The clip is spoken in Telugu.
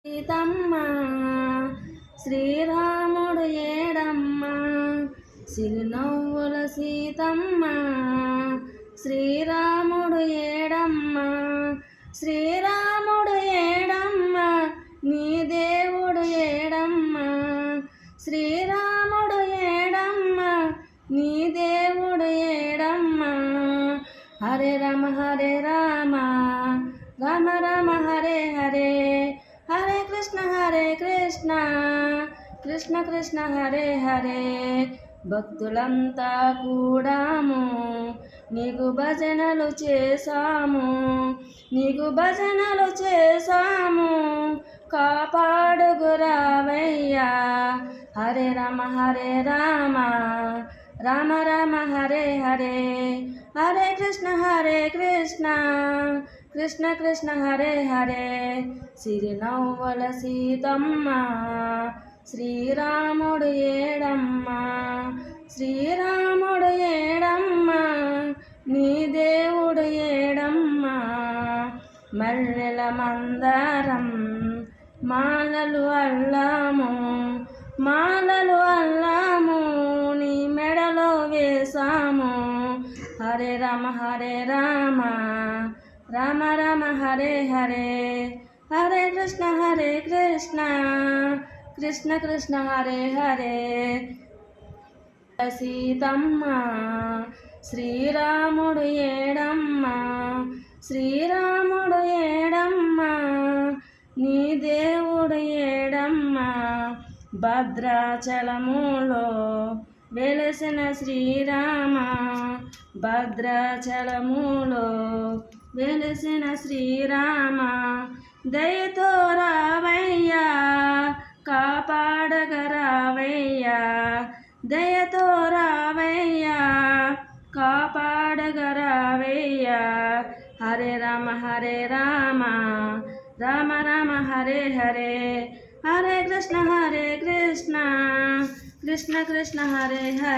సీతమ్మ శ్రీరాముడు ఏడమ్మ సిరినవ్వుల సీతమ్మ శ్రీరాముడు ఏడమ్మ శ్రీరాముడు ఏడమ్మ నీ దేవుడు ఏడమ్మ శ్రీరాముడు ఏడమ్మ నీ దేవుడు ఏడమ్మ హరే రామ రామ రామ హరే హరే హరే కృష్ణ కృష్ణ కృష్ణ హరే హరే భక్తులంతా కూడాము నీకు భజనలు చేశాము కాపాడుగురావయ్యా హరే రామ రామ హరే హరే హరే కృష్ణ కృష్ణ కృష్ణ హరే హరే సిరినవ్వుల సీతమ్మ శ్రీరాముడు ఏడమ్మ శ్రీరాముడు ఏడమ్మ నీ దేవుడు ఏడమ్మ మల్లెల మందారం మాలలు అల్లాము నీ మెడలో వేసాము హరే రామ రామ హరే హరే హరే కృష్ణ కృష్ణ కృష్ణ హరే హరే సీతమ్మ శ్రీరాముడు ఏడమ్మ శ్రీరాముడు ఏడమ్మ నీ దేవుడు ఏడమ్మ భద్రాచలములో వెలసిన శ్రీరామ భద్రాచలములో వెలసిన శ్రీరామ దయతో రావయ్యా కాపాడగరావయ్యా దయతో రావయ్యా కాపాడగరావయ్యా హరే రామ రామ హరే హరే హరే కృష్ణ కృష్ణ కృష్ణ హరే హరే